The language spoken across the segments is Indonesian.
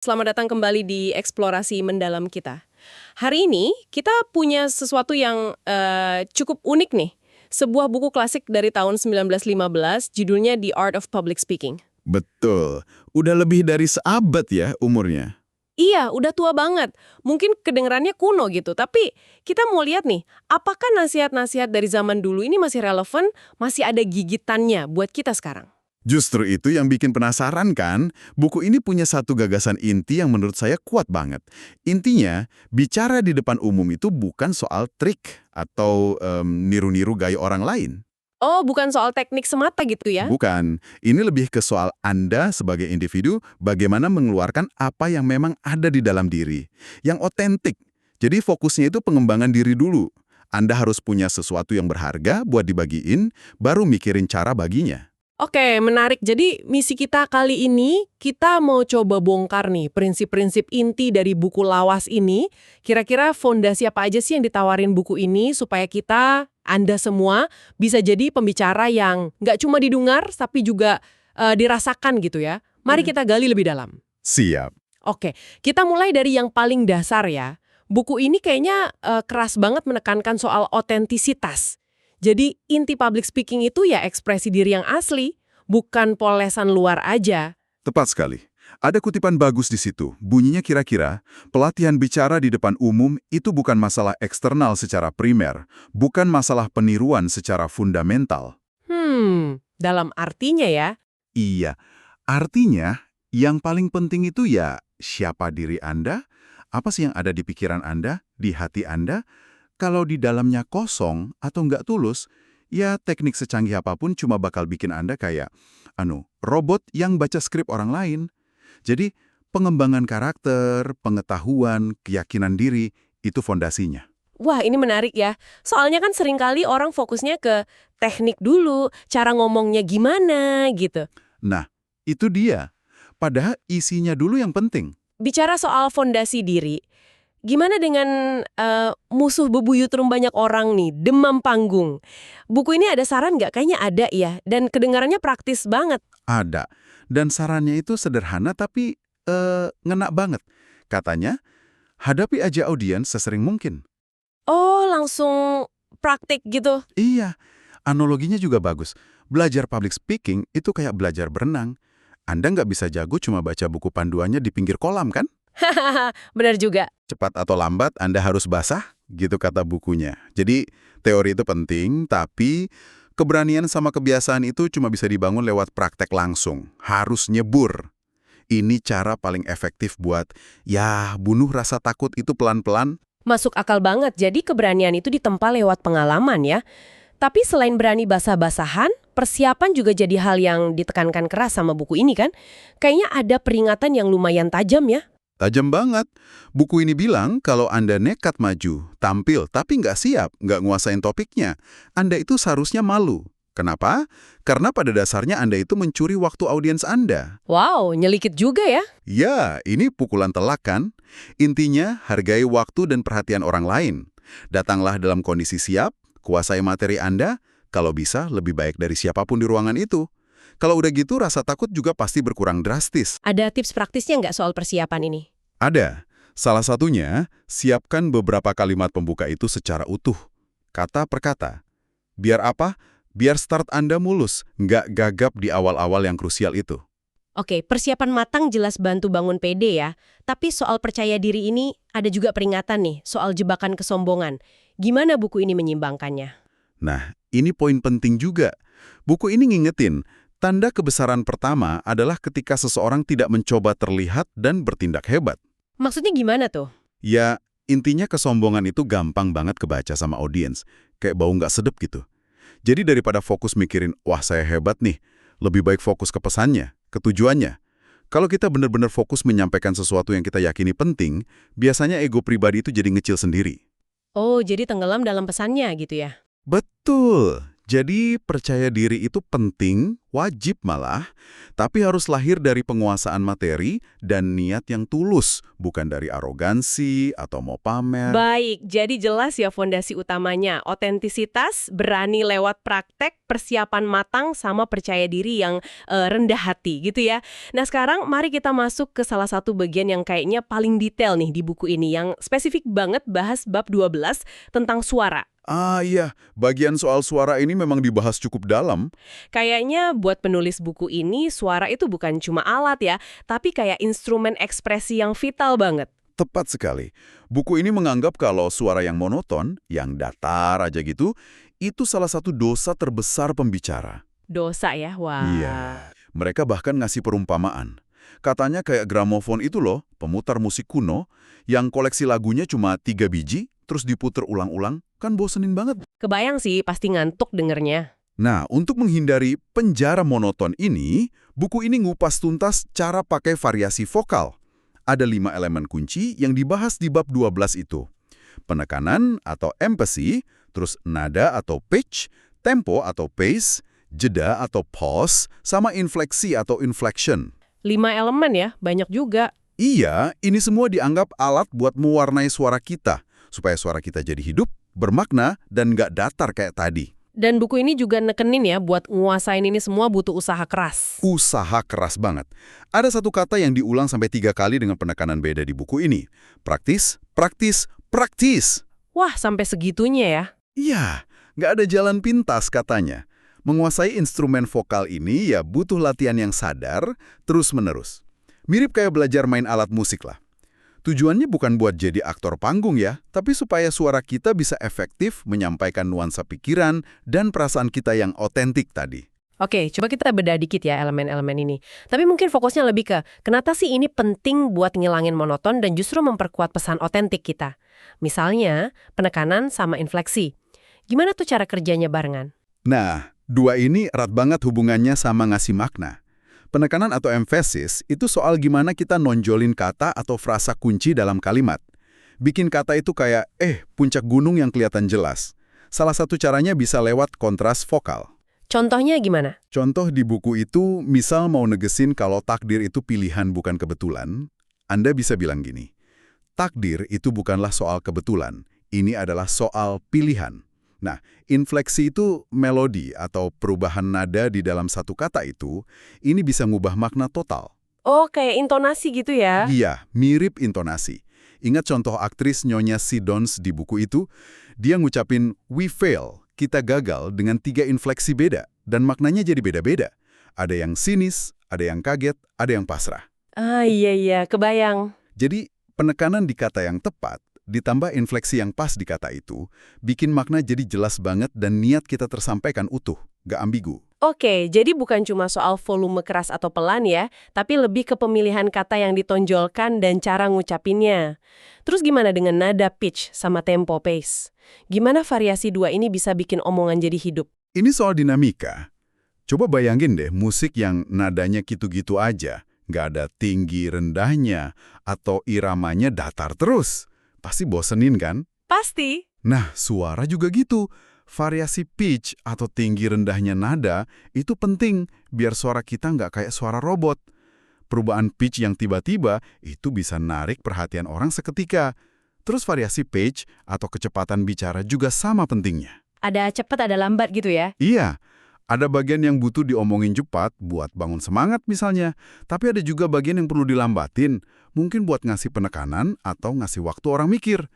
Selamat datang kembali di eksplorasi mendalam kita. Hari ini kita punya sesuatu yang cukup unik nih. Sebuah buku klasik dari tahun 1915, judulnya The Art of Public Speaking. Betul. Udah lebih dari seabad ya umurnya. Iya, udah tua banget. Mungkin kedengarannya kuno gitu, tapi kita mau lihat nih, apakah nasihat-nasihat dari zaman dulu ini masih relevan, masih ada gigitannya buat kita sekarang? Justru itu yang bikin penasaran kan? Buku ini punya satu gagasan inti yang menurut saya kuat banget. Intinya, bicara di depan umum itu bukan soal trik atau niru-niru gaya orang lain. Oh, bukan soal teknik semata gitu ya? Bukan. Ini lebih ke soal Anda sebagai individu bagaimana mengeluarkan apa yang memang ada di dalam diri. Yang otentik. Jadi fokusnya itu pengembangan diri dulu. Anda harus punya sesuatu yang berharga buat dibagiin, baru mikirin cara baginya. Oke, menarik. Jadi misi kita kali ini, kita mau coba bongkar nih prinsip-prinsip inti dari buku lawas ini. Kira-kira fondasi apa aja sih yang ditawarin buku ini supaya kita, Anda semua, bisa jadi pembicara yang nggak cuma didengar, tapi juga dirasakan gitu ya. Mari kita gali lebih dalam. Siap. Oke, kita mulai dari yang paling dasar ya. Buku ini kayaknya keras banget menekankan soal otentisitas. Jadi inti public speaking itu ya ekspresi diri yang asli, bukan polesan luar aja. Tepat sekali. Ada kutipan bagus di situ. Bunyinya kira-kira, pelatihan bicara di depan umum itu bukan masalah eksternal secara primer, bukan masalah peniruan secara fundamental. Dalam artinya ya. Iya, artinya yang paling penting itu ya siapa diri Anda, apa sih yang ada di pikiran Anda, di hati Anda. Kalau di dalamnya kosong atau nggak tulus, ya teknik secanggih apapun cuma bakal bikin Anda kayak, robot yang baca skrip orang lain. Jadi, pengembangan karakter, pengetahuan, keyakinan diri, itu fondasinya. Wah, ini menarik ya. Soalnya kan seringkali orang fokusnya ke teknik dulu, cara ngomongnya gimana gitu. Nah, itu dia. Padahal isinya dulu yang penting. Bicara soal fondasi diri, gimana dengan musuh bebuyutan banyak orang nih, demam panggung? Buku ini ada saran nggak? Kayaknya ada ya, dan kedengarannya praktis banget. Ada. Dan sarannya itu sederhana tapi ngena banget. Katanya, hadapi aja audiens sesering mungkin. Oh, langsung praktik gitu. Iya, analoginya juga bagus. Belajar public speaking itu kayak belajar berenang. Anda nggak bisa jago cuma baca buku panduannya di pinggir kolam kan? Hahaha, benar juga. Cepat atau lambat Anda harus basah, gitu kata bukunya. Jadi, teori itu penting, tapi keberanian sama kebiasaan itu cuma bisa dibangun lewat praktek langsung. Harus nyebur. Ini cara paling efektif buat, bunuh rasa takut itu pelan-pelan. Masuk akal banget, jadi keberanian itu ditempa lewat pengalaman ya. Tapi selain berani basah-basahan, persiapan juga jadi hal yang ditekankan keras sama buku ini kan. Kayaknya ada peringatan yang lumayan tajam ya. Tajam banget. Buku ini bilang kalau Anda nekat maju, tampil, tapi nggak siap, nggak nguasain topiknya, Anda itu seharusnya malu. Kenapa? Karena pada dasarnya Anda itu mencuri waktu audiens Anda. Wow, nyelikit juga ya. Ya, ini pukulan telak kan? Intinya, hargai waktu dan perhatian orang lain. Datanglah dalam kondisi siap, kuasai materi Anda, kalau bisa lebih baik dari siapapun di ruangan itu. Kalau udah gitu, rasa takut juga pasti berkurang drastis. Ada tips praktisnya nggak soal persiapan ini? Ada. Salah satunya, siapkan beberapa kalimat pembuka itu secara utuh. Kata per kata. Biar apa? Biar start Anda mulus, nggak gagap di awal-awal yang krusial itu. Oke, persiapan matang jelas bantu bangun PD ya. Tapi soal percaya diri ini ada juga peringatan nih soal jebakan kesombongan. Gimana buku ini menyimbangkannya? Nah, ini poin penting juga. Buku ini ngingetin, tanda kebesaran pertama adalah ketika seseorang tidak mencoba terlihat dan bertindak hebat. Maksudnya gimana tuh? Ya, intinya kesombongan itu gampang banget kebaca sama audiens. Kayak bau nggak sedep gitu. Jadi daripada fokus mikirin, wah saya hebat nih, lebih baik fokus ke pesannya, ke tujuannya. Kalau kita benar-benar fokus menyampaikan sesuatu yang kita yakini penting, biasanya ego pribadi itu jadi ngecil sendiri. Oh, jadi tenggelam dalam pesannya gitu ya? Betul. Jadi percaya diri itu penting wajib malah, tapi harus lahir dari penguasaan materi dan niat yang tulus, bukan dari arogansi atau mau pamer. Baik, jadi jelas ya fondasi utamanya. Otentisitas, berani lewat praktek, persiapan matang, sama percaya diri yang rendah hati gitu ya. Nah sekarang mari kita masuk ke salah satu bagian yang kayaknya paling detail nih di buku ini, yang spesifik banget bahas bab 12 tentang suara. Ah iya, bagian soal suara ini memang dibahas cukup dalam. Kayaknya buat penulis buku ini, suara itu bukan cuma alat ya, tapi kayak instrumen ekspresi yang vital banget. Tepat sekali. Buku ini menganggap kalau suara yang monoton, yang datar aja gitu, itu salah satu dosa terbesar pembicara. Dosa ya, wah. Iya. Mereka bahkan ngasih perumpamaan. Katanya kayak gramofon itu loh, pemutar musik kuno, yang koleksi lagunya cuma 3 biji, terus diputer ulang-ulang, kan bosenin banget. Kebayang sih, pasti ngantuk dengernya. Nah, untuk menghindari penjara monoton ini, buku ini ngupas tuntas cara pakai variasi vokal. Ada 5 elemen kunci yang dibahas di bab 12 itu. Penekanan atau emphasis, terus nada atau pitch, tempo atau pace, jeda atau pause, sama infleksi atau inflection. 5 elemen ya, banyak juga. Iya, ini semua dianggap alat buat mewarnai suara kita, supaya suara kita jadi hidup, bermakna, dan nggak datar kayak tadi. Dan buku ini juga nekenin ya, buat nguasain ini semua butuh usaha keras. Usaha keras banget. Ada satu kata yang diulang sampai 3 kali dengan penekanan beda di buku ini. Praktis, praktis, praktis. Wah, sampai segitunya ya. Iya, nggak ada jalan pintas katanya. Menguasai instrumen vokal ini ya butuh latihan yang sadar, terus-menerus. Mirip kayak belajar main alat musik lah. Tujuannya bukan buat jadi aktor panggung ya, tapi supaya suara kita bisa efektif menyampaikan nuansa pikiran dan perasaan kita yang otentik tadi. Oke, coba kita bedah dikit ya elemen-elemen ini. Tapi mungkin fokusnya lebih ke, kenapa sih ini penting buat ngilangin monoton dan justru memperkuat pesan otentik kita? Misalnya, penekanan sama infleksi. Gimana tuh cara kerjanya barengan? Nah, dua ini erat banget hubungannya sama ngasih makna. Penekanan atau emphasis itu soal gimana kita nonjolin kata atau frasa kunci dalam kalimat. Bikin kata itu kayak, puncak gunung yang kelihatan jelas. Salah satu caranya bisa lewat kontras vokal. Contohnya gimana? Contoh di buku itu, misal mau negesin kalau takdir itu pilihan bukan kebetulan, Anda bisa bilang gini, takdir itu bukanlah soal kebetulan, ini adalah soal pilihan. Nah, infleksi itu melodi atau perubahan nada di dalam satu kata itu, ini bisa ngubah makna total. Oh, kayak intonasi gitu ya? Iya, mirip intonasi. Ingat contoh aktris Nyonya Siddons di buku itu? Dia ngucapin, we fail, kita gagal dengan 3 infleksi beda, dan maknanya jadi beda-beda. Ada yang sinis, ada yang kaget, ada yang pasrah. Ah, iya, kebayang. Jadi, penekanan di kata yang tepat, ditambah infleksi yang pas di kata itu, bikin makna jadi jelas banget dan niat kita tersampaikan utuh, gak ambigu. Oke, jadi bukan cuma soal volume keras atau pelan ya, tapi lebih ke pemilihan kata yang ditonjolkan dan cara ngucapinnya. Terus gimana dengan nada pitch sama tempo pace? Gimana variasi dua ini bisa bikin omongan jadi hidup? Ini soal dinamika. Coba bayangin deh musik yang nadanya gitu-gitu aja, gak ada tinggi rendahnya, atau iramanya datar terus. Pasti bosenin kan? Pasti. Nah, suara juga gitu. Variasi pitch atau tinggi rendahnya nada itu penting biar suara kita nggak kayak suara robot. Perubahan pitch yang tiba-tiba itu bisa narik perhatian orang seketika. Terus variasi pitch atau kecepatan bicara juga sama pentingnya. Ada cepat, ada lambat gitu ya? Iya, ada bagian yang butuh diomongin cepat buat bangun semangat misalnya. Tapi ada juga bagian yang perlu dilambatin, mungkin buat ngasih penekanan atau ngasih waktu orang mikir.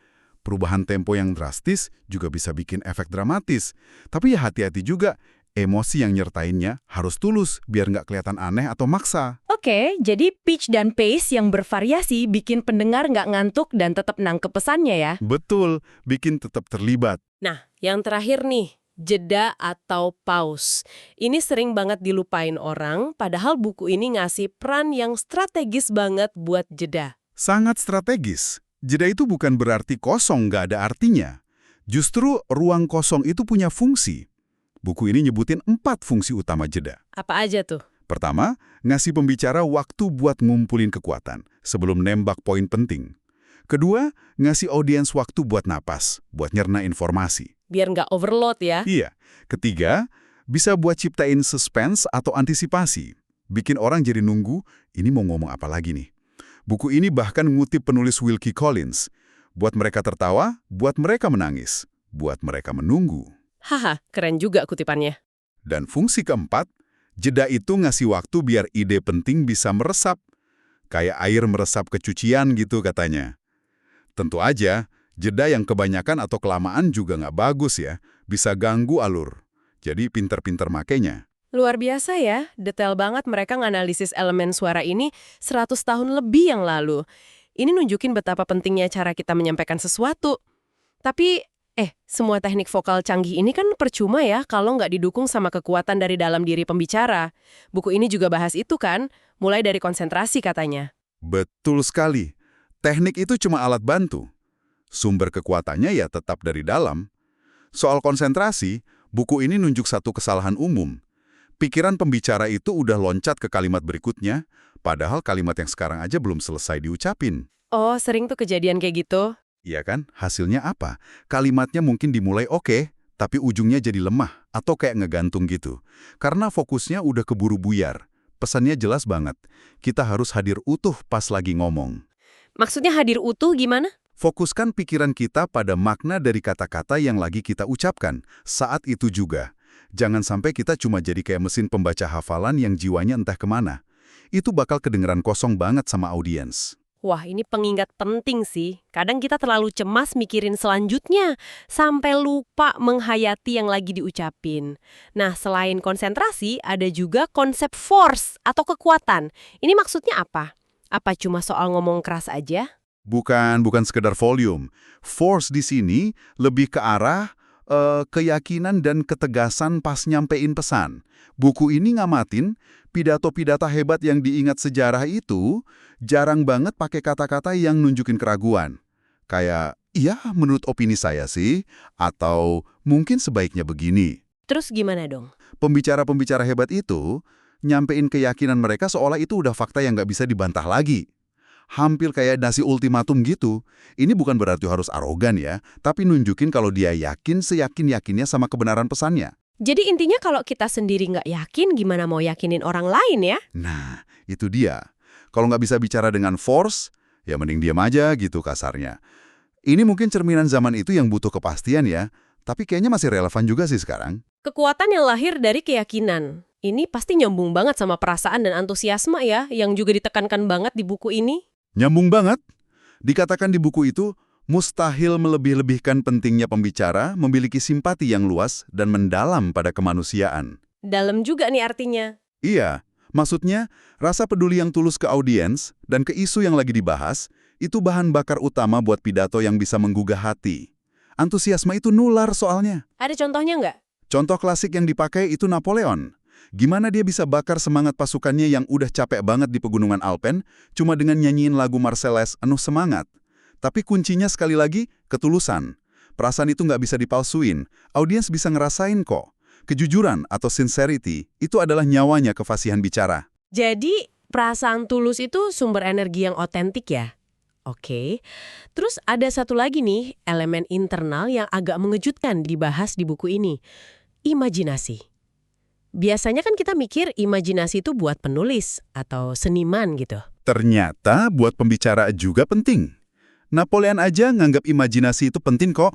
Perubahan tempo yang drastis juga bisa bikin efek dramatis. Tapi ya hati-hati juga, emosi yang nyertainnya harus tulus biar nggak kelihatan aneh atau maksa. Oke, jadi pitch dan pace yang bervariasi bikin pendengar nggak ngantuk dan tetap nangkep pesannya ya? Betul, bikin tetap terlibat. Nah, yang terakhir nih, jeda atau pause. Ini sering banget dilupain orang, padahal buku ini ngasih peran yang strategis banget buat jeda. Sangat strategis. Jeda itu bukan berarti kosong, nggak ada artinya. Justru ruang kosong itu punya fungsi. Buku ini nyebutin 4 fungsi utama jeda. Apa aja tuh? Pertama, ngasih pembicara waktu buat ngumpulin kekuatan sebelum nembak poin penting. Kedua, ngasih audiens waktu buat napas, buat nyerna informasi. Biar nggak overload ya? Iya. Ketiga, Bisa buat ciptain suspense atau antisipasi. Bikin orang jadi nunggu, ini mau ngomong apa lagi nih. Buku ini bahkan ngutip penulis Wilkie Collins. Buat mereka tertawa, buat mereka menangis, buat mereka menunggu. Haha, keren juga kutipannya. Dan fungsi keempat, jeda itu ngasih waktu biar ide penting bisa meresap. Kayak air meresap ke cucian gitu katanya. Tentu aja, jeda yang kebanyakan atau kelamaan juga nggak bagus ya. Bisa ganggu alur. Jadi pinter-pinter makainya. Luar biasa ya, detail banget mereka nganalisis elemen suara ini 100 tahun lebih yang lalu. Ini nunjukin betapa pentingnya cara kita menyampaikan sesuatu. Tapi, semua teknik vokal canggih ini kan percuma ya kalau nggak didukung sama kekuatan dari dalam diri pembicara. Buku ini juga bahas itu kan, mulai dari konsentrasi katanya. Betul sekali. Teknik itu cuma alat bantu. Sumber kekuatannya ya tetap dari dalam. Soal konsentrasi, buku ini nunjuk satu kesalahan umum. Pikiran pembicara itu udah loncat ke kalimat berikutnya, padahal kalimat yang sekarang aja belum selesai diucapin. Oh, sering tuh kejadian kayak gitu. Iya kan? Hasilnya apa? Kalimatnya mungkin dimulai oke, tapi ujungnya jadi lemah atau kayak ngegantung gitu. Karena fokusnya udah keburu buyar. Pesannya jelas banget. Kita harus hadir utuh pas lagi ngomong. Maksudnya hadir utuh gimana? Fokuskan pikiran kita pada makna dari kata-kata yang lagi kita ucapkan saat itu juga. Jangan sampai kita cuma jadi kayak mesin pembaca hafalan yang jiwanya entah kemana. Itu bakal kedengeran kosong banget sama audiens. Wah, ini pengingat penting sih. Kadang kita terlalu cemas mikirin selanjutnya, sampai lupa menghayati yang lagi diucapin. Nah, selain konsentrasi, ada juga konsep force atau kekuatan. Ini maksudnya apa? Apa cuma soal ngomong keras aja? Bukan sekedar volume. Force di sini lebih ke arah keyakinan dan ketegasan pas nyampein pesan. Buku ini ngamatin pidato-pidato hebat yang diingat sejarah itu jarang banget pakai kata-kata yang nunjukin keraguan. Kayak, iya menurut opini saya sih, atau mungkin sebaiknya begini. Terus gimana dong? Pembicara-pembicara hebat itu nyampein keyakinan mereka seolah itu udah fakta yang nggak bisa dibantah lagi. Hampir kayak nasi ultimatum gitu. Ini bukan berarti harus arogan ya, tapi nunjukin kalau dia yakin seyakin-yakinnya sama kebenaran pesannya. Jadi intinya kalau kita sendiri nggak yakin, gimana mau yakinin orang lain ya? Nah, itu dia. Kalau nggak bisa bicara dengan force, ya mending diam aja gitu kasarnya. Ini mungkin cerminan zaman itu yang butuh kepastian ya, tapi kayaknya masih relevan juga sih sekarang. Kekuatan yang lahir dari keyakinan. Ini pasti nyambung banget sama perasaan dan antusiasme ya, yang juga ditekankan banget di buku ini. Nyambung banget. Dikatakan di buku itu, mustahil melebih-lebihkan pentingnya pembicara memiliki simpati yang luas dan mendalam pada kemanusiaan. Dalam juga nih artinya. Iya, maksudnya rasa peduli yang tulus ke audiens dan ke isu yang lagi dibahas, itu bahan bakar utama buat pidato yang bisa menggugah hati. Antusiasme itu nular soalnya. Ada contohnya nggak? Contoh klasik yang dipakai itu Napoleon. Gimana dia bisa bakar semangat pasukannya yang udah capek banget di pegunungan Alpen cuma dengan nyanyiin lagu Marseillaise penuh semangat. Tapi kuncinya sekali lagi, ketulusan. Perasaan itu nggak bisa dipalsuin. Audiens bisa ngerasain kok. Kejujuran atau sincerity itu adalah nyawanya kefasihan bicara. Jadi, perasaan tulus itu sumber energi yang otentik ya? Oke. Terus ada satu lagi nih, elemen internal yang agak mengejutkan dibahas di buku ini. Imajinasi. Biasanya kan kita mikir imajinasi itu buat penulis atau seniman gitu. Ternyata buat pembicara juga penting. Napoleon aja nganggap imajinasi itu penting kok.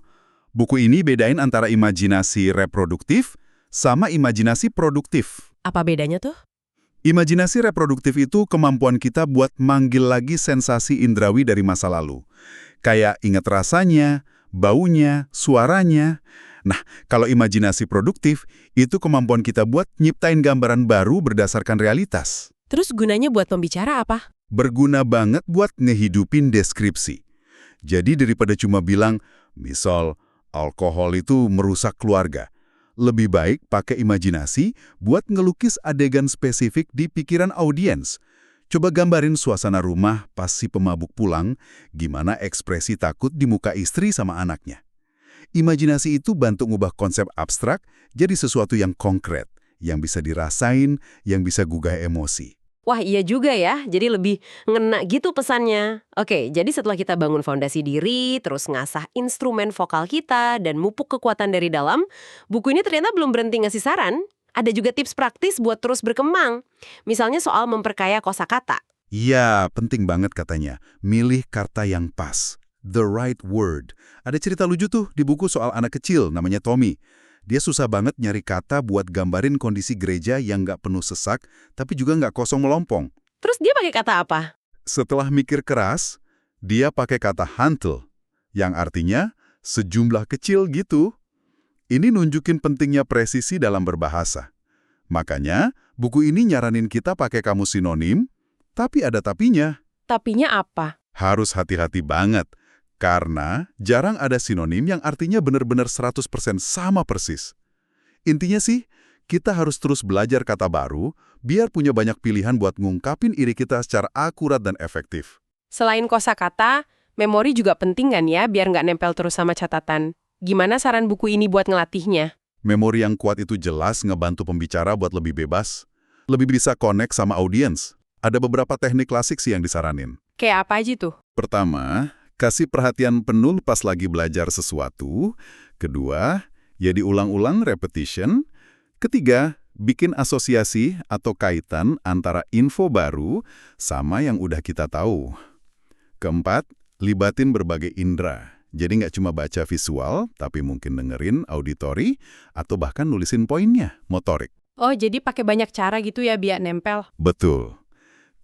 Buku ini bedain antara imajinasi reproduktif sama imajinasi produktif. Apa bedanya tuh? Imajinasi reproduktif itu kemampuan kita buat manggil lagi sensasi indrawi dari masa lalu. Kayak ingat rasanya, baunya, suaranya. Nah, kalau imajinasi produktif, itu kemampuan kita buat nyiptain gambaran baru berdasarkan realitas. Terus gunanya buat pembicara apa? Berguna banget buat ngehidupin deskripsi. Jadi daripada cuma bilang, misal, alkohol itu merusak keluarga. Lebih baik pakai imajinasi buat ngelukis adegan spesifik di pikiran audiens. Coba gambarin suasana rumah pas si pemabuk pulang, gimana ekspresi takut di muka istri sama anaknya. Imajinasi itu bantu ngubah konsep abstrak jadi sesuatu yang konkret, yang bisa dirasain, yang bisa gugah emosi. Wah iya juga ya, jadi lebih ngena gitu pesannya. Oke, jadi setelah kita bangun fondasi diri, terus ngasah instrumen vokal kita, dan mupuk kekuatan dari dalam, buku ini ternyata belum berhenti ngasih saran. Ada juga tips praktis buat terus berkembang. Misalnya soal memperkaya kosakata. Iya, penting banget katanya. Milih kata yang pas. The right word. Ada cerita lucu tuh di buku soal anak kecil namanya Tommy. Dia susah banget nyari kata buat gambarin kondisi gereja yang nggak penuh sesak, tapi juga nggak kosong melompong. Terus dia pakai kata apa? Setelah mikir keras, dia pakai kata hantel, yang artinya sejumlah kecil gitu. Ini nunjukin pentingnya presisi dalam berbahasa. Makanya, buku ini nyaranin kita pakai kamus sinonim, tapi ada tapinya. Tapinya apa? Harus hati-hati banget, karena jarang ada sinonim yang artinya benar-benar 100% sama persis. Intinya sih, kita harus terus belajar kata baru, biar punya banyak pilihan buat ngungkapin ide kita secara akurat dan efektif. Selain kosakata, memori juga penting kan ya, biar nggak nempel terus sama catatan. Gimana saran buku ini buat ngelatihnya? Memori yang kuat itu jelas ngebantu pembicara buat lebih bebas, lebih bisa connect sama audiens. Ada beberapa teknik klasik sih yang disaranin. Kayak apa aja tuh? Pertama, kasih perhatian penuh pas lagi belajar sesuatu. Kedua, ya diulang-ulang repetition. Ketiga, bikin asosiasi atau kaitan antara info baru sama yang udah kita tahu. Keempat, libatin berbagai indera. Jadi nggak cuma baca visual, tapi mungkin dengerin auditori, atau bahkan nulisin poinnya, motorik. Oh, jadi pakai banyak cara gitu ya biar nempel. Betul.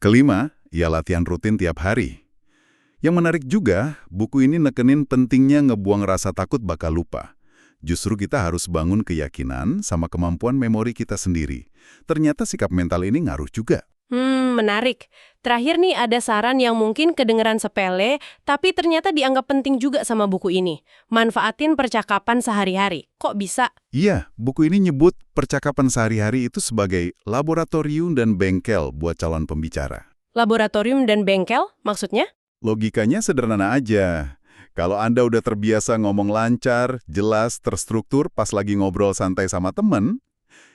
Kelima, ya latihan rutin tiap hari. Yang menarik juga, buku ini nekenin pentingnya ngebuang rasa takut bakal lupa. Justru kita harus bangun keyakinan sama kemampuan memori kita sendiri. Ternyata sikap mental ini ngaruh juga. Menarik. Terakhir nih ada saran yang mungkin kedengeran sepele, tapi ternyata dianggap penting juga sama buku ini. Manfaatin percakapan sehari-hari. Kok bisa? Iya, buku ini nyebut percakapan sehari-hari itu sebagai laboratorium dan bengkel buat calon pembicara. Laboratorium dan bengkel? Maksudnya? Logikanya sederhana aja. Kalau Anda udah terbiasa ngomong lancar, jelas, terstruktur pas lagi ngobrol santai sama temen,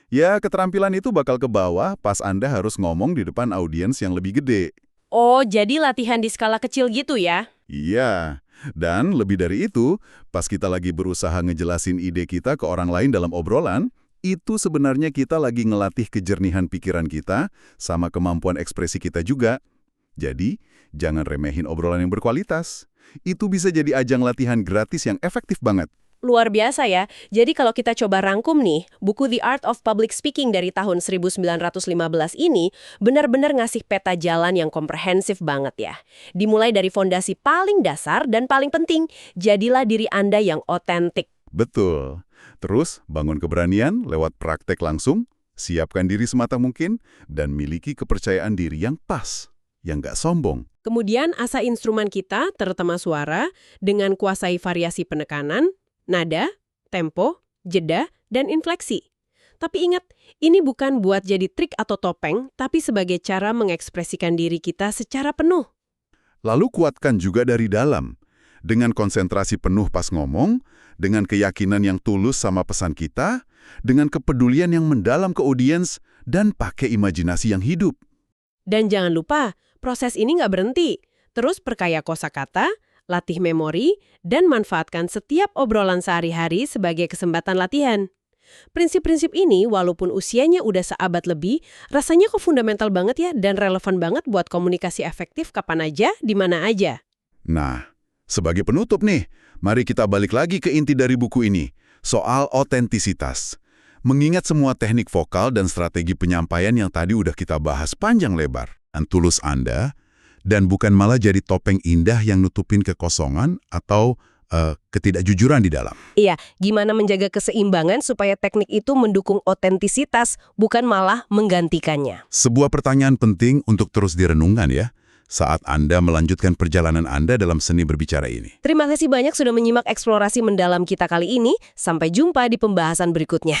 ya keterampilan itu bakal ke bawah pas Anda harus ngomong di depan audiens yang lebih gede. Oh, jadi latihan di skala kecil gitu ya? Iya, dan lebih dari itu, pas kita lagi berusaha ngejelasin ide kita ke orang lain dalam obrolan, itu sebenarnya kita lagi ngelatih kejernihan pikiran kita sama kemampuan ekspresi kita juga. Jadi, jangan remehin obrolan yang berkualitas. Itu bisa jadi ajang latihan gratis yang efektif banget. Luar biasa ya. Jadi kalau kita coba rangkum nih, buku The Art of Public Speaking dari tahun 1915 ini benar-benar ngasih peta jalan yang komprehensif banget ya. Dimulai dari fondasi paling dasar dan paling penting, jadilah diri Anda yang otentik. Betul. Terus, bangun keberanian lewat praktek langsung, siapkan diri semata mungkin, dan miliki kepercayaan diri yang pas, yang nggak sombong. Kemudian asah instrumen kita, terutama suara, dengan kuasai variasi penekanan, nada, tempo, jeda, dan infleksi. Tapi ingat, ini bukan buat jadi trik atau topeng, tapi sebagai cara mengekspresikan diri kita secara penuh. Lalu kuatkan juga dari dalam. Dengan konsentrasi penuh pas ngomong, dengan keyakinan yang tulus sama pesan kita, dengan kepedulian yang mendalam ke audiens, dan pakai imajinasi yang hidup. Dan jangan lupa, proses ini nggak berhenti. Terus perkaya kosakata, latih memori, dan manfaatkan setiap obrolan sehari-hari sebagai kesempatan latihan. Prinsip-prinsip ini, walaupun usianya udah seabad lebih, rasanya kok fundamental banget ya dan relevan banget buat komunikasi efektif kapan aja, di mana aja. Nah, sebagai penutup nih, mari kita balik lagi ke inti dari buku ini, soal otentisitas. Mengingat semua teknik vokal dan strategi penyampaian yang tadi udah kita bahas panjang lebar, dan tulus Anda, dan bukan malah jadi topeng indah yang nutupin kekosongan atau ketidakjujuran di dalam. Iya, gimana menjaga keseimbangan supaya teknik itu mendukung otentisitas, bukan malah menggantikannya. Sebuah pertanyaan penting untuk terus direnungkan ya, saat Anda melanjutkan perjalanan Anda dalam seni berbicara ini. Terima kasih banyak sudah menyimak eksplorasi mendalam kita kali ini. Sampai jumpa di pembahasan berikutnya.